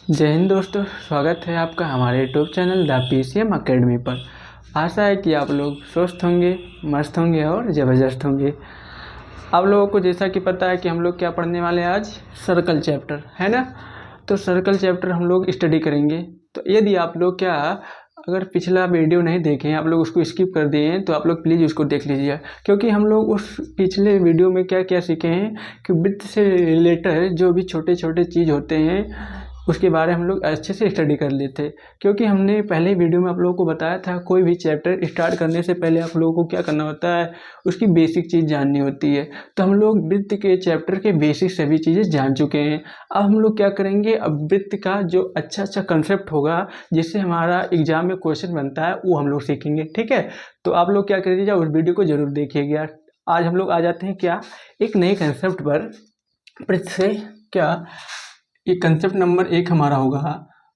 जय हिंद दोस्तों, स्वागत है आपका हमारे YouTube channel the PCM academy पर। आशा है कि आप लोग स्वस्थ होंगे, मस्त होंगे और ज़बरदस्त होंगे। आप लोगों को जैसा कि पता है कि हम लोग क्या पढ़ने वाले हैं आज, सर्कल चैप्टर है ना। तो सर्कल चैप्टर हम लोग स्टडी करेंगे। तो यदि आप लोग अगर पिछला वीडियो नहीं देखे हैं, आप लोग उसको स्किप कर दिए हैं, तो आप लोग प्लीज़ उसको देख लीजिए, क्योंकि हम लोग उस पिछले वीडियो में क्या क्या सीखे हैं कि वृत्त से रिलेटेड जो भी छोटे छोटे चीज़ होते हैं उसके बारे में हम लोग अच्छे से स्टडी कर लेते। क्योंकि हमने पहले वीडियो में आप लोगों को बताया था, कोई भी चैप्टर स्टार्ट करने से पहले आप लोगों को क्या करना होता है, उसकी बेसिक चीज़ जाननी होती है। तो हम लोग वृत्त के चैप्टर के बेसिक सभी चीज़ें जान चुके हैं। अब हम लोग क्या करेंगे, अब वृत्त का जो अच्छा कंसेप्ट होगा जिससे हमारा एग्जाम में क्वेश्चन बनता है वो हम लोग सीखेंगे, ठीक है। तो आप लोग क्या करिएगा, उस वीडियो को जरूर देखिएगा। आज हम लोग आ जाते हैं एक नए कंसेप्ट पर। वृत्त से ये कंसेप्ट नंबर 1 हमारा होगा।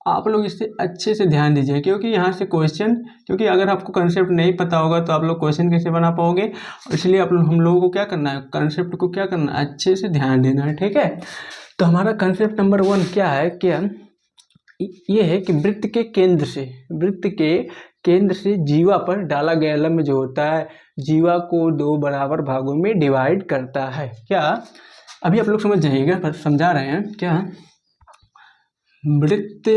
आप लोग इससे अच्छे से ध्यान दीजिए, क्योंकि यहाँ से क्वेश्चन, क्योंकि अगर आपको कंसेप्ट नहीं पता होगा तो आप लोग क्वेश्चन कैसे बना पाओगे। इसलिए हम लोगों को क्या करना है, कंसेप्ट को क्या करना है, अच्छे से ध्यान देना है, ठीक है। तो हमारा कंसेप्ट नंबर 1 क्या है, ये है कि वृत्त के केंद्र से जीवा पर डाला गया लंब जो होता है, जीवा को 2 बराबर भागों में डिवाइड करता है। अभी आप लोग समझ जाइएगा, पर समझा रहे हैं वृत्त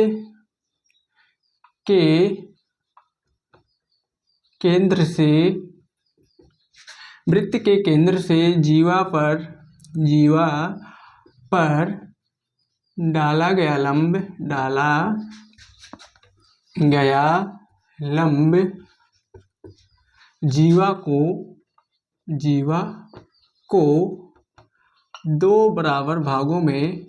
के केंद्र से जीवा पर डाला गया लंब जीवा को 2 बराबर भागों में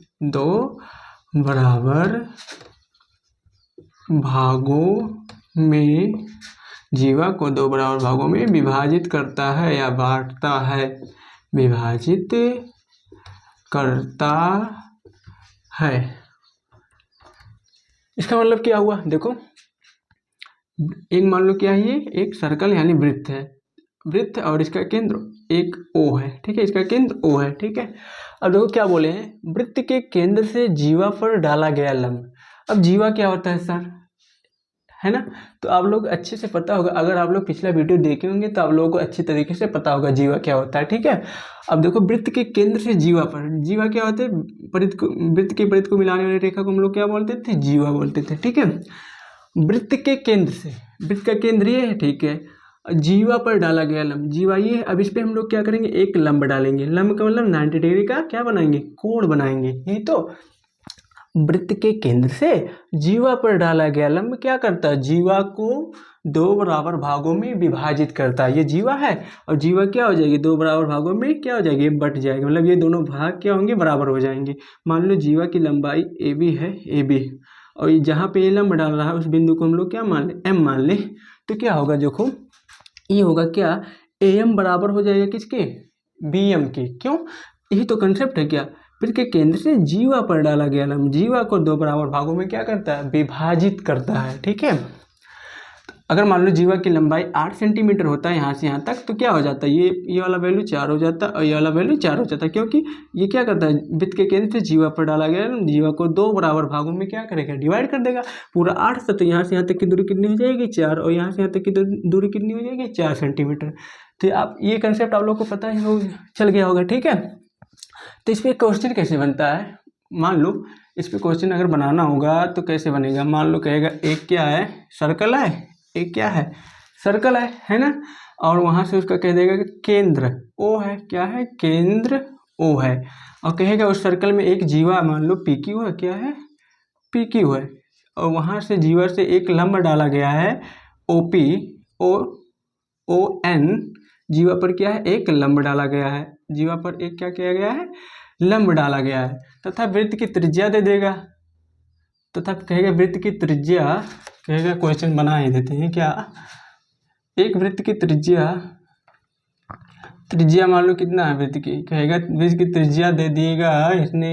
जीवा को 2 बराबर भागों में विभाजित करता है या बांटता है, विभाजित करता है। इसका मतलब क्या हुआ, देखो, एक मान लो क्या है, ये एक सर्कल यानी वृत्त है, वृत्त और इसका केंद्र एक O है, ठीक है, इसका केंद्र O है, ठीक है। अब देखो क्या बोले हैं, वृत्त के केंद्र से जीवा पर डाला गया लंब। अब जीवा क्या होता है सर, है ना। तो आप लोग अच्छे से पता होगा, अगर आप लोग पिछला वीडियो देखे होंगे तो आप लोगों को अच्छी तरीके से पता होगा जीवा क्या होता है, ठीक है। अब देखो, वृत्त के केंद्र से जीवा पर, जीवा क्या होता है, वृत्त के परिध को मिलाने वाली रेखा को हम लोग क्या बोलते थे, जीवा बोलते थे, ठीक है। वृत्त के केंद्र से, वृत्त का केंद्र ये है, ठीक है, जीवा पर डाला गया लंब, जीवा ये है। अब इस पे हम लोग क्या करेंगे, एक लंब डालेंगे, लंब का मतलब 90 डिग्री का क्या बनाएंगे, कोण बनाएंगे। यही तो वृत्त के केंद्र से जीवा पर डाला गया लंब क्या करता है, जीवा को 2 बराबर भागों में विभाजित करता है। ये जीवा है और जीवा क्या हो जाएगी, 2 बराबर भागों में क्या हो जाएगी, बट जाएगी, मतलब ये दोनों भाग क्या होंगे, बराबर हो जाएंगे। मान लो जीवा की लंबाई AB है, AB, और जहाँ पे ये लंब डाल रहा है उस बिंदु को हम लोग क्या मान ले, M मान ले। तो क्या होगा, देखो ये होगा क्या, AM बराबर हो जाएगा किसके, BM के। क्यों, यही तो कंसेप्ट है। वृत्त के केंद्र से जीवा पर डाला गया लंब जीवा को 2 बराबर भागों में क्या करता है, विभाजित करता है, ठीक है। अगर मान लो जीवा की लंबाई 8 सेंटीमीटर होता है यहाँ से यहाँ तक, तो क्या हो जाता है, ये वाला वैल्यू 4 हो जाता है और ये वाला वैल्यू 4 हो जाता है, क्योंकि ये क्या करता है, वृत्त के केंद्र से जीवा पर डाला गया जीवा को 2 बराबर भागों में क्या करेगा, डिवाइड कर देगा। पूरा 8 से, तो यहाँ से यहाँ तक की दूरी कितनी हो जाएगी, 4, और यहाँ से यहाँ तक की दूरी कितनी हो जाएगी, 4 सेंटीमीटर। तो आप ये कंसेप्ट आप लोग को पता ही चल गया होगा, ठीक है। तो इस पर क्वेश्चन कैसे बनता है, मान लो इस पर क्वेश्चन अगर बनाना होगा तो कैसे बनेगा। मान लो कहेगा एक क्या है, सर्कल है, एक क्या है, सर्कल है ना। और वहाँ से उसका कह देगा कि केंद्र O है, क्या है, केंद्र O है। और कहेगा उस सर्कल में एक जीवा मान लो PQ है, क्या है, PQ है। और वहाँ से जीवा से एक लंब डाला गया है OP, ON, जीवा पर क्या है, एक लंब डाला गया है, जीवा पर एक क्या किया गया है, लंब डाला गया है। तथा वृत्त की त्रिज्या दे देगा, तथा कहेगा वृत्त की त्रिज्या, कहेगा क्वेश्चन बना ही देते हैं क्या, एक वृत्त की त्रिज्या मान लो कितना है वृत्त की, कहेगा वृत्त की त्रिज्या दे दिएगा इसने,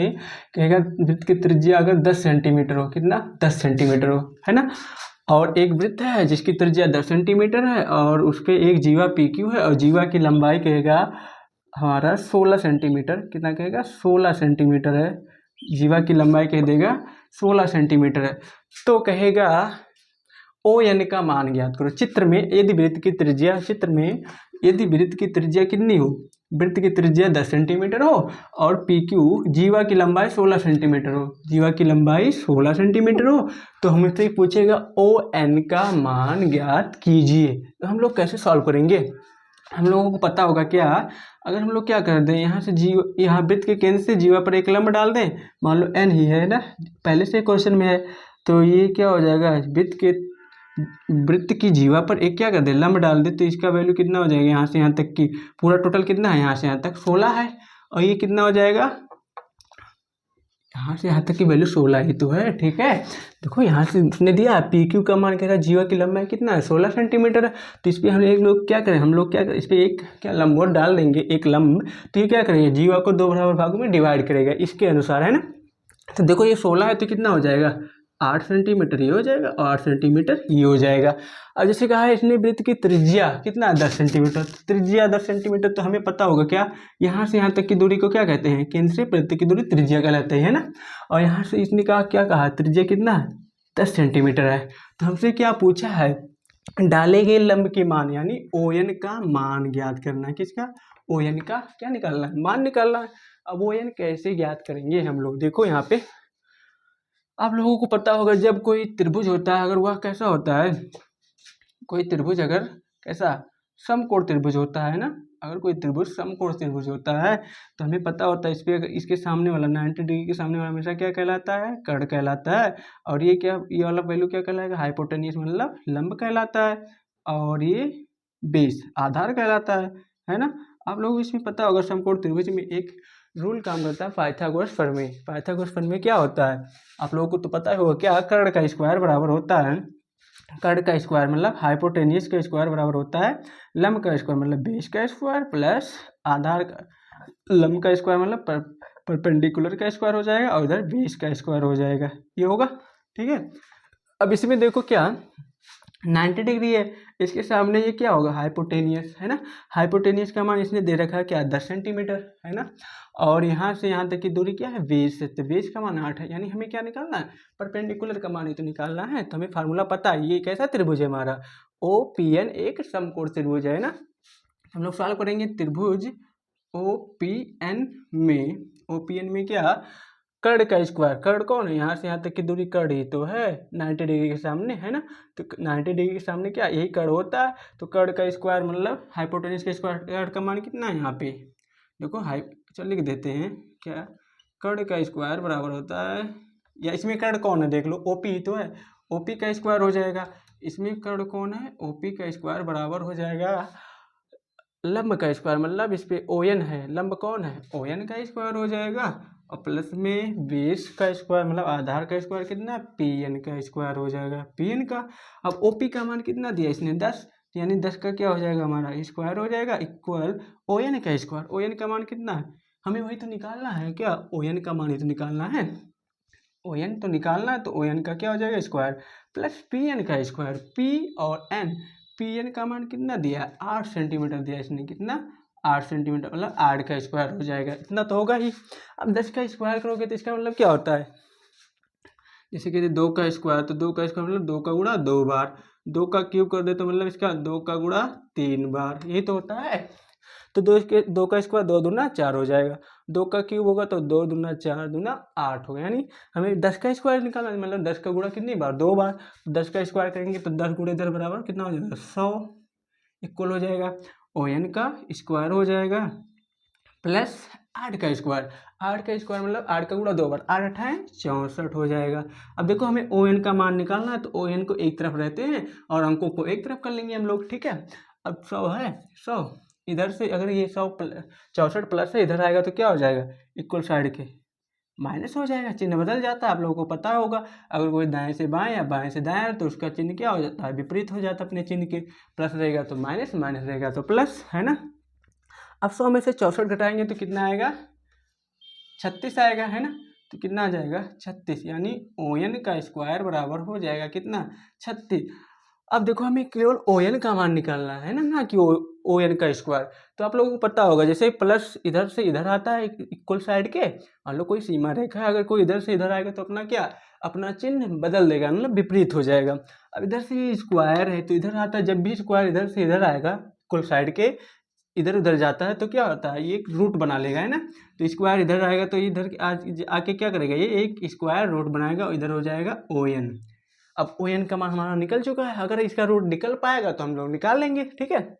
कहेगा वृत्त की त्रिज्या अगर 10 सेंटीमीटर हो, कितना, 10 सेंटीमीटर हो, है ना। और एक वृत्त है जिसकी त्रिज्या 10 सेंटीमीटर है और उस पर एक जीवा PQ है और जीवा की लंबाई कहेगा हमारा 16 सेंटीमीटर, कितना कहेगा, 16 सेंटीमीटर है, जीवा की लंबाई कह देगा 16 सेंटीमीटर है, तो कहेगा ओ एन का मान ज्ञात करो। चित्र में यदि वृत्त की त्रिज्या कितनी हो, वृत्त की त्रिज्या 10 सेंटीमीटर हो और पी क्यू जीवा की लंबाई 16 सेंटीमीटर हो, जीवा की लंबाई 16 सेंटीमीटर हो, तो हमसे पूछेगा ओ एन का मान ज्ञात कीजिए। तो हम लोग कैसे सॉल्व करेंगे, हम लोगों को पता होगा क्या, अगर हम लोग क्या कर दें, यहाँ से यहाँ वृत्त के केंद्र से जीवा पर एक लंब डाल दें, मान लो एन ही है ना, पहले से क्वेश्चन में है, तो ये क्या हो जाएगा, वृत्त की जीवा पर एक क्या कर दे, लंब डाल दे, तो इसका वैल्यू कितना हो जाएगा, यहाँ से यहाँ तक की पूरा टोटल कितना है, यहाँ से यहाँ तक 16 है, और ये कितना हो जाएगा, यहाँ से यहाँ तक की वैल्यू 16 ही तो है। ठीक है, देखो यहाँ से उसने दिया पी क्यू का मान कह रहा है जीवा की लंबाई कितना है 16 सेंटीमीटर है, तो इस पर हम लोग क्या करें, इस पर एक क्या लंबवत डाल देंगे, एक लंब, तो ये क्या करेंगे, जीवा को 2 बराबर भागों में डिवाइड करेगा इसके अनुसार, है ना। तो देखो ये 16 है तो कितना हो जाएगा 8 सेंटीमीटर ये हो जाएगा और 8 सेंटीमीटर ये हो जाएगा। और जैसे कहा है इसने वृत्त की त्रिज्या कितना 10 सेंटीमीटर, त्रिज्या 10 सेंटीमीटर, तो हमें पता होगा क्या, यहाँ से यहाँ तक की दूरी को क्या कहते हैं, केंद्र से वृत्त की दूरी त्रिज्या कहलाते है ना। और यहाँ से इसने कहा क्या कहा, त्रिज्या कितना है 10 सेंटीमीटर है, तो हमसे क्या पूछा है, डाले गए लंब के मान यानी ओ एन का मान ज्ञात करना है, किसका, ओ एन का क्या निकालना है, मान निकालना है। अब ओ एन कैसे ज्ञात करेंगे हम लोग, देखो यहाँ पे आप लोगों को पता होगा जब कोई त्रिभुज होता है, अगर वह कैसा होता है, कोई त्रिभुज अगर कैसा समकोण त्रिभुज होता है ना, अगर कोई त्रिभुज समकोण त्रिभुज होता है तो हमें पता होता है इस पे अगर इसके सामने वाला 90 डिग्री के सामने वाला हमेशा क्या कहलाता है, कर्ण कहलाता है, और ये क्या, ये वाला वैल्यू क्या कहलाएगा, हाइपोटेन्यूस मतलब लंब कहलाता है, और ये बेस आधार कहलाता है ना। आप लोगों को इसमें पता होगा समकोण त्रिभुज में एक रूल काम करता है पाइथागोरस प्रमेय। पाइथागोरस प्रमेय क्या होता है, आप लोगों को तो पता ही होगा क्या, कर्ण का स्क्वायर बराबर होता है, कर्ण का स्क्वायर मतलब हाइपोटेन्यूस का स्क्वायर बराबर होता है लंब का स्क्वायर मतलब बेस का स्क्वायर प्लस आधार का, लंब का स्क्वायर मतलब परपेंडिकुलर का स्क्वायर हो जाएगा और इधर बेस का स्क्वायर हो जाएगा, ये होगा। ठीक है, अब इसमें देखो क्या 90 डिग्री है, इसके सामने ये क्या होगा, हाइपोटेनियस है ना, हाइपोटेनियस का मान इसने दे रखा है क्या 10 सेंटीमीटर है ना, और यहाँ से यहाँ तक की दूरी क्या है बेस से, तो बेस का मान 8 है, यानी हमें क्या निकालना है, परपेंडिकुलर का मान ही तो निकालना है। तो हमें फार्मूला पता है, ये कैसा त्रिभुज है हमारा, ओ पी एन एक समकोण त्रिभुज है ना। हम लोग सॉल्व करेंगे त्रिभुज ओ पी एन में क्या, कर्ण का स्क्वायर, कर्ण कौन है, यहाँ से यहाँ तक की दूरी कर्ण ही तो है 90 डिग्री के सामने है ना, तो 90 डिग्री के सामने क्या यही कर्ण होता है, तो कर्ण का स्क्वायर मतलब हाइपोटेन्यूस का स्क्वायर, कर्ण का मान कितना है यहाँ पे देखो, चल लिख देते हैं क्या, कर्ण का स्क्वायर बराबर होता है, या इसमें कर्ण कौन है देख लो, ओपी तो है, ओपी का स्क्वायर हो जाएगा, इसमें कर्ण कौन है, ओपी का स्क्वायर बराबर हो जाएगा लंब का स्क्वायर, मतलब इस पे ओ एन है, लंब कौन है ओ एन का स्क्वायर हो जाएगा, और प्लस में बेस का स्क्वायर मतलब आधार का स्क्वायर कितना पी एन का स्क्वायर हो जाएगा, पी एन का। अब ओ पी का मान कितना दिया इसने 10, यानी 10 का क्या हो जाएगा हमारा स्क्वायर हो जाएगा इक्वल ओ एन का स्क्वायर, ओ एन का मान कितना है, हमें वही तो निकालना है क्या, ओ एन का मान ही तो निकालना है, ओ एन तो निकालना है, तो ओ एन का क्या हो जाएगा स्क्वायर प्लस पी एन का स्क्वायर, पी और एन, पी एन का मान कितना दिया 8 सेंटीमीटर दिया इसने, कितना 8 सेंटीमीटर, मतलब 8 का स्क्वायर हो जाएगा, इतना तो होगा ही। अब 10 का स्क्वायर करोगे तो इसका मतलब क्या होता है, जैसे कि 2 का स्क्वायर, तो 2 का स्क्वायर मतलब 2 का गुणा 2 बार, 2 का क्यूब कर दे तो मतलब इसका 2 का गुणा 3 बार, यही तो होता है। तो 2 का स्क्वायर 2 दूना 4 हो जाएगा, 2 का क्यूब होगा तो 2 दूना 4 दूना 8 होगा, यानी हमें 10 का स्क्वायर निकालना है, मतलब 10 का गुणा कितनी बार 2 बार, 10 का स्क्वायर करेंगे तो 10 गुणे 10 बराबर कितना हो जाएगा 100 इक्वल हो जाएगा, ओ एन का स्क्वायर हो जाएगा प्लस 8 का स्क्वायर, 8 का स्क्वायर मतलब 8 का गुणा 2 बार, 8 8 64 हो जाएगा। अब देखो हमें ओ एन का मान निकालना है, तो ओ एन को एक तरफ रहते हैं और अंकों को एक तरफ कर लेंगे हम लोग, ठीक है। अब 100 है, 100 इधर से अगर ये 64 प्लस है इधर आएगा तो क्या हो जाएगा इक्वल साइड के माइनस हो जाएगा, चिन्ह बदल जाता है, आप लोगों को पता होगा, अगर कोई दाएं से बाएं या बाएं से दाएं तो उसका चिन्ह क्या हो जाता है विपरीत हो जाता है अपने चिन्ह के, प्लस रहेगा तो माइनस, माइनस रहेगा तो प्लस, है ना। अब 100 में से 64 घटाएंगे तो कितना आएगा 36 आएगा, है ना, तो कितना आ जाएगा 36, यानी ओ एन का स्क्वायर बराबर हो जाएगा कितना 36। अब देखो हमें केवल ओ एन का मान निकालना है ना कि ओ एन का स्क्वायर। तो आप लोगों को पता होगा जैसे प्लस इधर से इधर आता है इक्वल साइड के, मान लो कोई सीमा रेखा है, अगर कोई इधर से इधर आएगा तो अपना क्या, अपना चिन्ह बदल देगा, मतलब विपरीत हो जाएगा। अब इधर से स्क्वायर है तो इधर आता है, जब भी स्क्वायर इधर से इधर आएगा इक्वल साइड के, इधर उधर जाता है तो क्या होता है, ये एक रूट बना लेगा, है ना। तो स्क्वायर इधर आएगा तो इधर आके क्या करेगा, ये एक स्क्वायर रूट बनाएगा और इधर हो जाएगा ओ एन। अब ओ एन का मान हमारा निकल चुका है, अगर इसका रूट निकल पाएगा तो हम लोग निकाल लेंगे, ठीक है।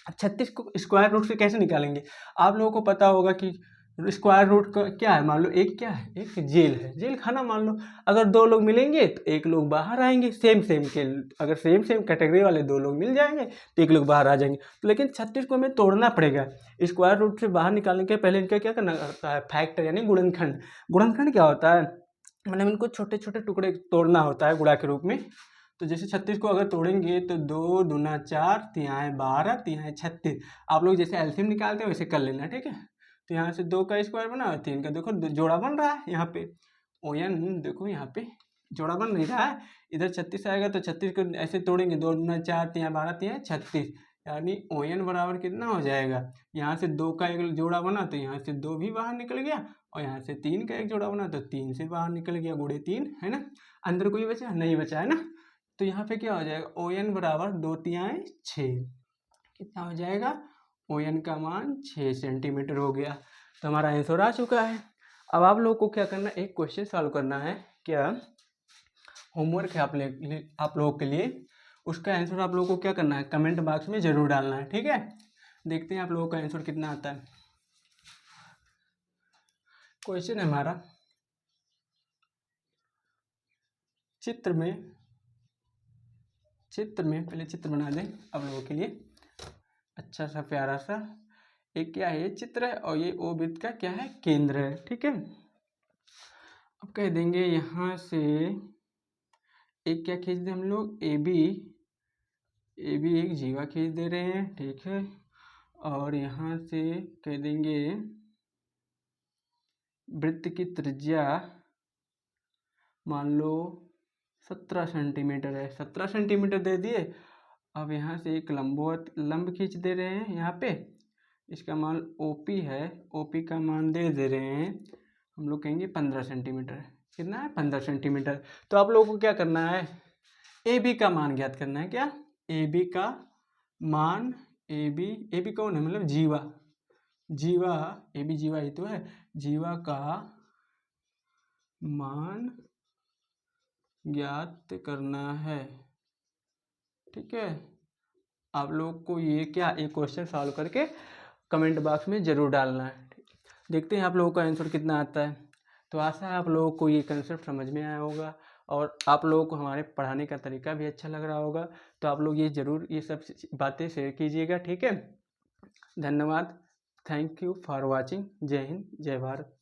अब 36 को स्क्वायर रूट से कैसे निकालेंगे, आप लोगों को पता होगा कि स्क्वायर रूट का क्या है, मान लो एक क्या है, एक जेल है, जेल खाना मान लो। अगर दो लोग मिलेंगे तो एक लोग बाहर आएंगे, सेम सेम के, अगर सेम सेम कैटेगरी वाले दो लोग मिल जाएंगे तो एक लोग बाहर आ जाएंगे। तो लेकिन 36 को हमें तोड़ना पड़ेगा, स्क्वायर रूट से बाहर निकालने के पहले इनका क्या करना होता है, फैक्टर यानी गुणनखंड। गुणनखंड क्या होता है, मतलब इनको छोटे छोटे टुकड़े तोड़ना होता है गुणा के रूप में। तो जैसे 36 को अगर तोड़ेंगे तो 2 दूना 4, तिहाई 12, तिहाई 36। आप लोग जैसे एलसीएम निकालते हैं वैसे कर लेना, ठीक है। तो यहाँ से 2 का स्क्वायर बना और 3 का, देखो जोड़ा बन रहा है यहाँ पे, ओ एन देखो यहाँ पे जोड़ा बन नहीं रहा है। इधर 36 आएगा तो 36 को ऐसे तोड़ेंगे, 2 दूना 4, तिहाई 12, तिहाई 36, यानी ओ एन बराबर कितना हो जाएगा, यहाँ से 2 का एक जोड़ा बना तो यहाँ से 2 भी बाहर निकल गया, और यहाँ से 3 का एक जोड़ा बना तो 3 से बाहर निकल गया, गुणे 3, है ना। अंदर कोई बचा नहीं, बचा है ना। तो यहाँ पे क्या हो जाएगा, ओ एन बराबर 2 तिहाई 6, कितना हो जाएगा, ओ एन का मान 6 सेंटीमीटर हो गया। तो हमारा आंसर आ चुका है। अब आप लोगों को क्या करना है, एक क्वेश्चन सॉल्व करना है, क्या होमवर्क है आप लोगों के लिए। उसका आंसर आप लोगों को क्या करना है, कमेंट बॉक्स में जरूर डालना है, ठीक है। देखते हैं आप लोगों का आंसर कितना आता है। क्वेश्चन है हमारा, चित्र में पहले चित्र बना दें आप लोगों के लिए, अच्छा सा प्यारा सा। एक क्या है, ये चित्र है और ये ओ वृत्त का क्या है, केंद्र है, ठीक है। अब कह देंगे यहाँ से एक क्या खींच दें हम लोग, ए बी एक जीवा खींच दे रहे हैं, ठीक है। और यहाँ से कह देंगे वृत्त की त्रिज्या मान लो 17 सेंटीमीटर है, 17 सेंटीमीटर दे दिए। अब यहाँ से एक लंब खींच दे रहे हैं यहाँ पे, इसका मान OP है, OP का मान दे रहे हैं हम लोग कहेंगे 15 सेंटीमीटर, कितना है 15 सेंटीमीटर। तो आप लोगों को क्या करना है, AB का मान ज्ञात करना है, क्या AB का मान, AB कौन है, मतलब जीवा AB जीवा ही तो है, जीवा का मान ज्ञात करना है, ठीक है। आप लोग को ये क्या, एक क्वेश्चन सॉल्व करके कमेंट बॉक्स में ज़रूर डालना है। देखते हैं आप लोगों का आंसर कितना आता है। तो आशा है आप लोगों को ये कंसेप्ट समझ में आया होगा और आप लोगों को हमारे पढ़ाने का तरीका भी अच्छा लग रहा होगा। तो आप लोग ये ज़रूर ये सब बातें शेयर कीजिएगा, ठीक है। धन्यवाद, थैंक यू फॉर वॉचिंग। जय हिंद, जय भारत।